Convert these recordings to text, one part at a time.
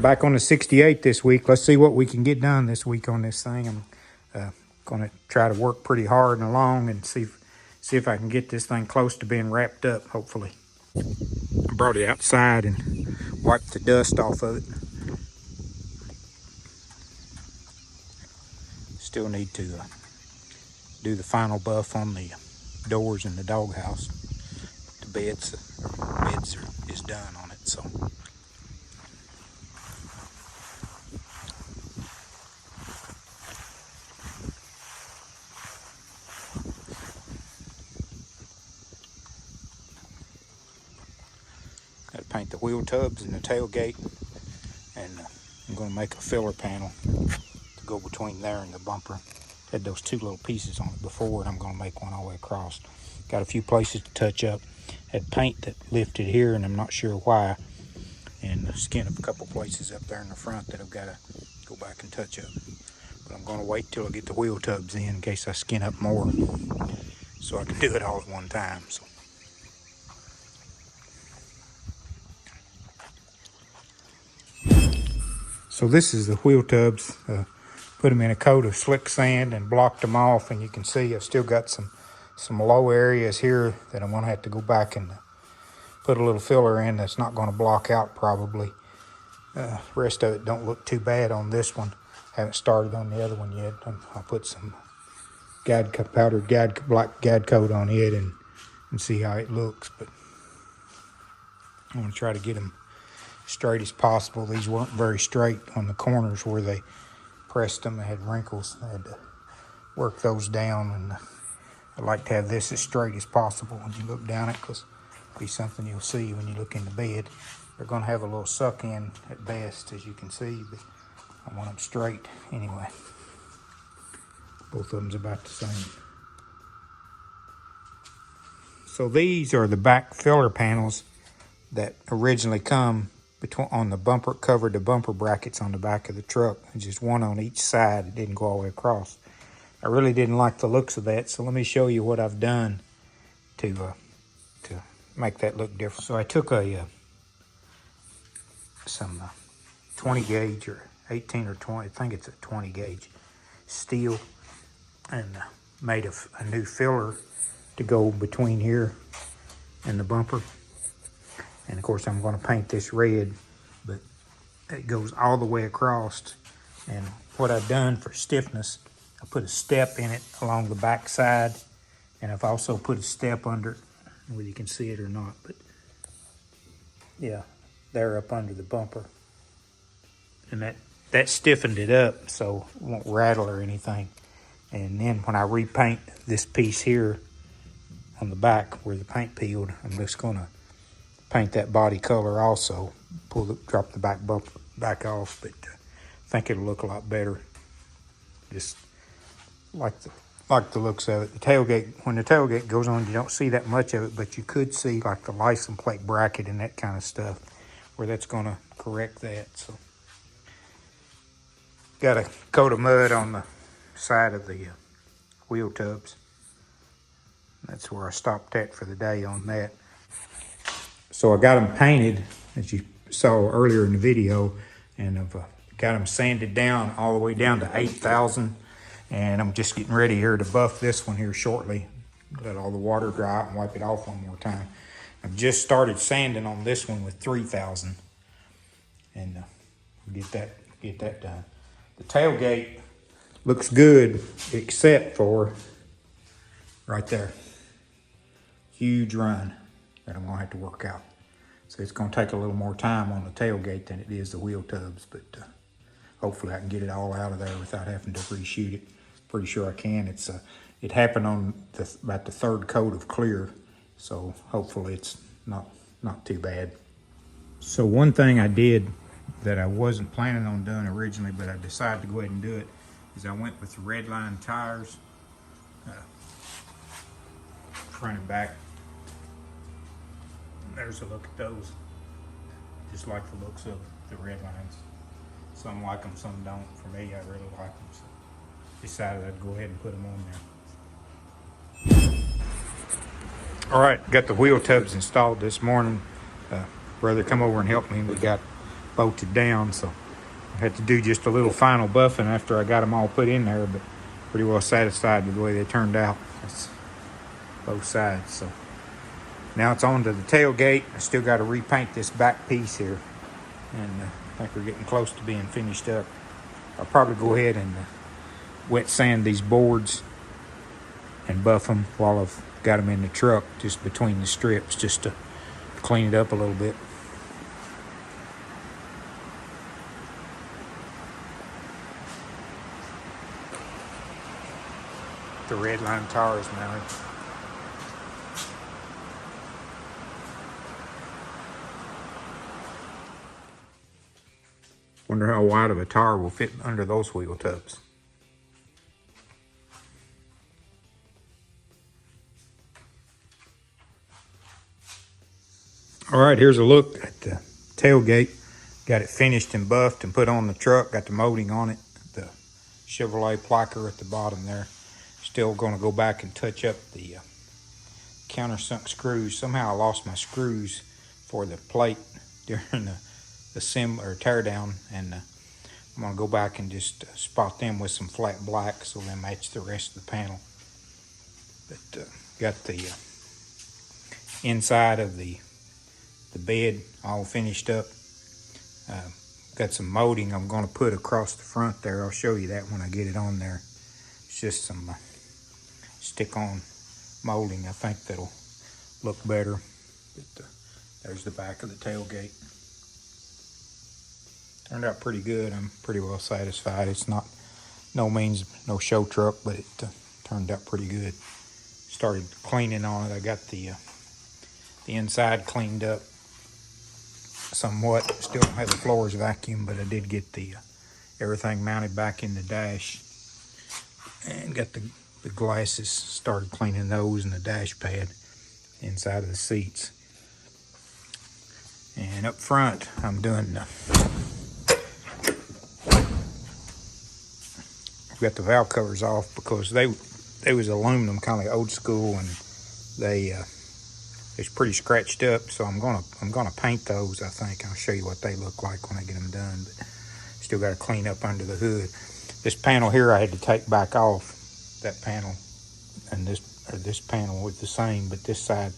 back on the 68 this week. Let's see what we can get done this week on this thing. I'm going to try to work pretty hard and long and see if I can get this thing close to being wrapped up, hopefully. I brought it outside and wiped the dust off of it. Still need to do the final buff on the doors in the doghouse. The beds is done on it, so. Got to paint the wheel tubs and the tailgate, and I'm going to make a filler panel to go between there and the bumper. Had those two little pieces on it before, and I'm going to make one all the way across. Got a few places to touch up. Had paint that lifted here, and I'm not sure why. And skin up a couple places up there in the front that I've got to go back and touch up. But I'm going to wait till I get the wheel tubs in case I skin up more, so I can do it all at one time. So this is the wheel tubs. Put them in a coat of slick sand and blocked them off, and you can see I've still got some low areas here that I'm going to have to go back and put a little filler in that's not going to block out probably. The rest of it don't look too bad on this one. Haven't started on the other one yet. I'll put some black Gad coat on it and see how it looks. But I'm going to try to get them straight as possible. These weren't very straight on the corners where they pressed them. They had wrinkles. I had to work those down, and I like to have this as straight as possible when you look down it, because it'll be something you'll see when you look in the bed. They're going to have a little suck in at best, as you can see, but I want them straight anyway. Both of them's about the same. So these are the back filler panels that originally come on the bumper, covered the bumper brackets on the back of the truck. Just one on each side. It didn't go all the way across. I really didn't like the looks of that, so let me show you what I've done to make that look different. So I took some 20 gauge or 18 or 20, I think it's a 20 gauge steel, and made a new filler to go between here and the bumper. And of course I'm going to paint this red, but it goes all the way across. And what I've done for stiffness, I put a step in it along the back side, and I've also put a step under it, whether you can see it or not, but yeah, there up under the bumper. And that stiffened it up so it won't rattle or anything. And then when I repaint this piece here on the back where the paint peeled, I'm just going to paint that body color also. Drop the back bumper back off, but I think it'll look a lot better. Just like the looks of it. The tailgate, when the tailgate goes on, you don't see that much of it, but you could see like the license plate bracket and that kind of stuff, where that's going to correct that. So got a coat of mud on the side of the wheel tubs. That's where I stopped at for the day on that. So I got them painted, as you saw earlier in the video, and I've got them sanded down all the way down to 8,000. And I'm just getting ready here to buff this one here shortly. Let all the water dry out and wipe it off one more time. I've just started sanding on this one with 3,000, and get that done. The tailgate looks good, except for right there. Huge run that I'm gonna have to work out. So it's gonna take a little more time on the tailgate than it is the wheel tubs, but hopefully I can get it all out of there without having to reshoot it. Pretty sure I can. It happened on about the third coat of clear, so hopefully it's not too bad. So one thing I did that I wasn't planning on doing originally, but I decided to go ahead and do it, is I went with the red line tires, front and back. There's a look at those. Just like the looks of the red lines. Some like them, some don't. For me, I really like them. So decided I'd go ahead and put them on there. All right, got the wheel tubs installed this morning. Brother come over and help me. We got bolted down, so I had to do just a little final buffing after I got them all put in there, but pretty well satisfied with the way they turned out. That's both sides. So now it's on to the tailgate. I still got to repaint this back piece here, and I think we're getting close to being finished up. I'll probably go ahead and wet sand these boards and buff them while I've got them in the truck, just between the strips, just to clean it up a little bit. The red line tires mounted. Wonder how wide of a tire will fit under those wheel tubs. All right, here's a look at the tailgate. Got it finished and buffed and put on the truck. Got the molding on it. The Chevrolet pliker at the bottom there. Still going to go back and touch up the countersunk screws. Somehow I lost my screws for the plate during the tear down, and I'm going to go back and just spot them with some flat black so they match the rest of the panel. But got the inside of the bed all finished up. Got some molding I'm going to put across the front there. I'll show you that when I get it on there. It's just some stick-on molding. I think that'll look better. But there's the back of the tailgate. Turned out pretty good. I'm pretty well satisfied. It's not, no means no show truck, but it turned out pretty good. Started cleaning on it. I got the inside cleaned up somewhat. Still don't have the floors vacuumed, but I did get the everything mounted back in the dash, and got the glasses, started cleaning those, and the dash pad inside of the seats. And up front I'm doing I've got the valve covers off because they was aluminum, kind of like old school, and it's pretty scratched up, so I'm gonna paint those. I think I'll show you what they look like when I get them done, but still got to clean up under the hood. This panel here I had to take back off. That panel and this panel was the same, but this side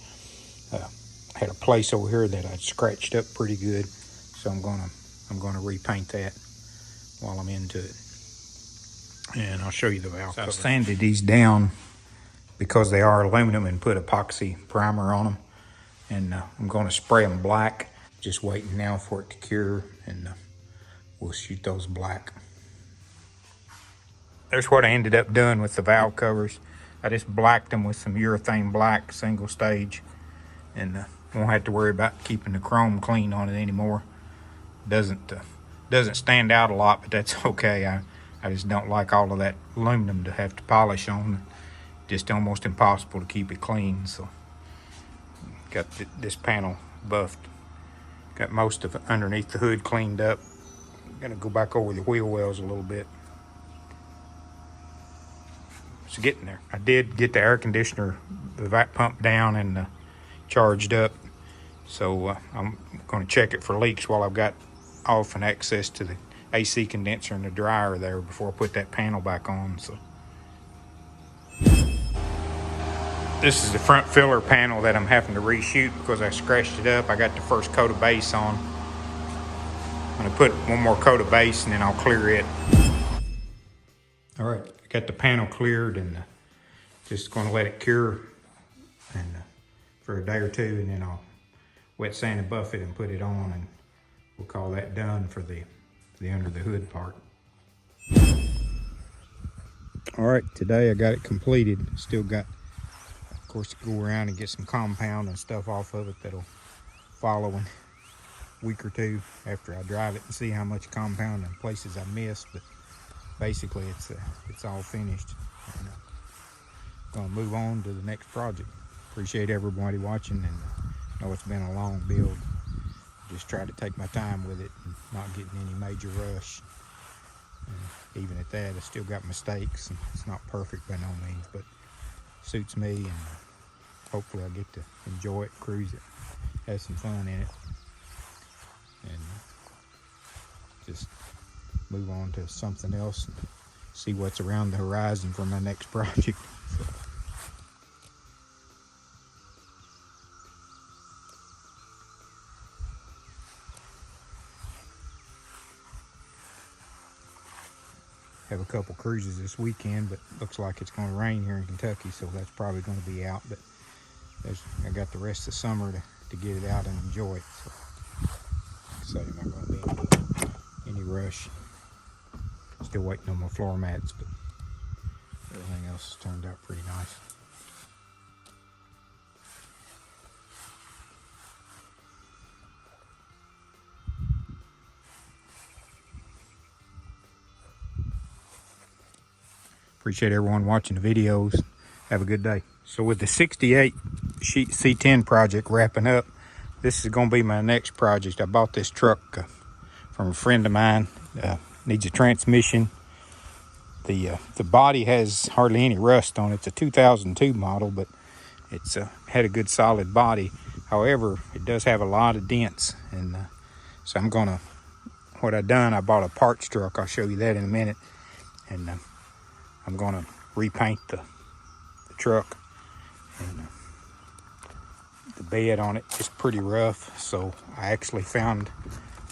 had a place over here that I'd scratched up pretty good, so I'm gonna repaint that while I'm into it. And I'll show you the valve cover. I sanded these down because they are aluminum and put epoxy primer on them. And I'm going to spray them black. Just waiting now for it to cure, and we'll shoot those black. There's what I ended up doing with the valve covers. I just blacked them with some urethane black, single stage, and won't have to worry about keeping the chrome clean on it anymore. Doesn't stand out a lot, but that's okay. I just don't like all of that aluminum to have to polish on. Just almost impossible to keep it clean. So got this panel buffed. Got most of it underneath the hood cleaned up. Gonna go back over the wheel wells a little bit. It's getting there. I did get the air conditioner, the vac pump down and charged up. So I'm gonna check it for leaks while I've got off and access to the AC condenser and the dryer there before I put that panel back on. So this is the front filler panel that I'm having to reshoot because I scratched it up. I got the first coat of base on. I'm gonna put one more coat of base and then I'll clear it. All right, I got the panel cleared, and just gonna let it cure and for a day or two, and then I'll wet sand and buff it and put it on, and we'll call that done for the under the hood part. All right, today I got it completed. Still got, of course, to go around and get some compound and stuff off of it that'll follow in a week or two after I drive it and see how much compound and places I missed. But basically, it's all finished. And, gonna move on to the next project. Appreciate everybody watching, and I know it's been a long build. Just try to take my time with it and not get in any major rush. And even at that, I still got mistakes, and it's not perfect by no means, but suits me, and hopefully I get to enjoy it, cruise it, have some fun in it. And just move on to something else and see what's around the horizon for my next project. So. Have a couple cruises this weekend, but looks like it's going to rain here in Kentucky, so that's probably going to be out. But I got the rest of summer to get it out and enjoy it. So I'm not going to be in any rush. Still waiting on my floor mats, but everything else has turned out pretty nice. Appreciate everyone watching the videos. Have a good day. So with the 68 sheet C10 project wrapping up, this is going to be my next project. I bought this truck from a friend of mine. Needs a transmission. The body has hardly any rust on it. It's a 2002 model, but it's had a good solid body. However, it does have a lot of dents, and so what I done, I bought a parts truck. I'll show you that in a minute, and I'm gonna repaint the truck. And the bed on it is pretty rough, so I actually found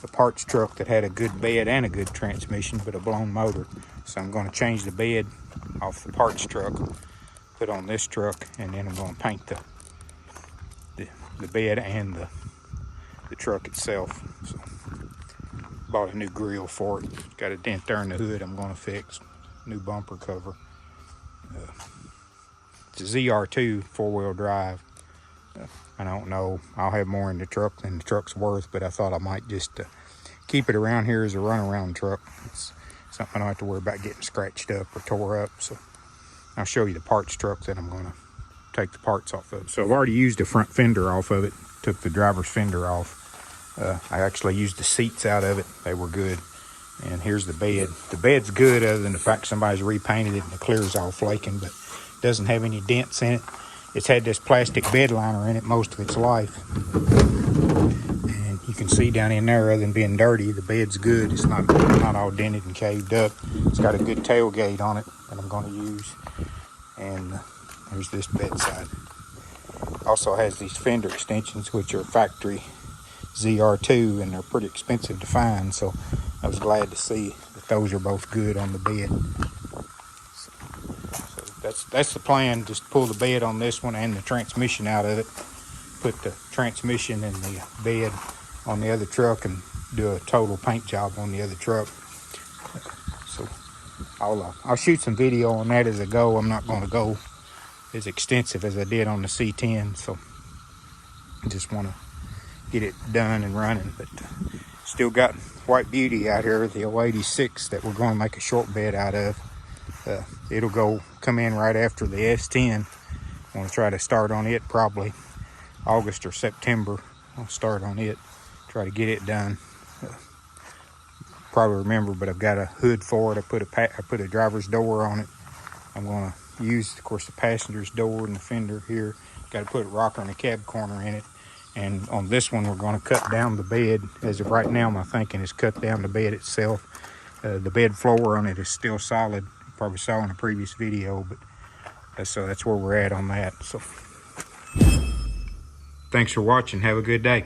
a parts truck that had a good bed and a good transmission, but a blown motor. So I'm going to change the bed off the parts truck, put on this truck, and then I'm going to paint the bed and the truck itself. So bought a new grill for it. Got a dent there in the hood I'm going to fix. New bumper cover. It's a ZR2 four-wheel drive. I don't know. I'll have more in the truck than the truck's worth, but I thought I might just keep it around here as a runaround truck. It's something I don't have to worry about getting scratched up or tore up. So I'll show you the parts truck that I'm going to take the parts off of. So I've already used the front fender off of it. Took the driver's fender off. I actually used the seats out of it. They were good. And here's the bed. The bed's good other than the fact somebody's repainted it and the clear's all flaking, but it doesn't have any dents in it. It's had this plastic bed liner in it most of its life. And you can see down in there, other than being dirty, the bed's good. It's not all dented and caved up. It's got a good tailgate on it that I'm going to use. And there's this bedside. Also has these fender extensions, which are factory ZR2, and they're pretty expensive to find. So I was glad to see that those are both good on the bed. That's the plan, just pull the bed on this one and the transmission out of it, put the transmission and the bed on the other truck, and do a total paint job on the other truck. So I'll shoot some video on that as I go. I'm not going to go as extensive as I did on the C10, so I just want to get it done and running. But still got White Beauty out here, the 086 that we're going to make a short bed out of. It'll come in right after the S10. I want to try to start on it probably August or September. I'll start on it, try to get it done. Probably remember, but I've got a hood for it. I put a driver's door on it. I'm going to use, of course, the passenger's door and the fender here. Got to put a rocker and a cab corner in it. And on this one, we're going to cut down the bed. As of right now, my thinking is cut down the bed itself. The bed floor on it is still solid. Probably saw in a previous video, but so that's where we're at on that. So thanks for watching. Have a good day.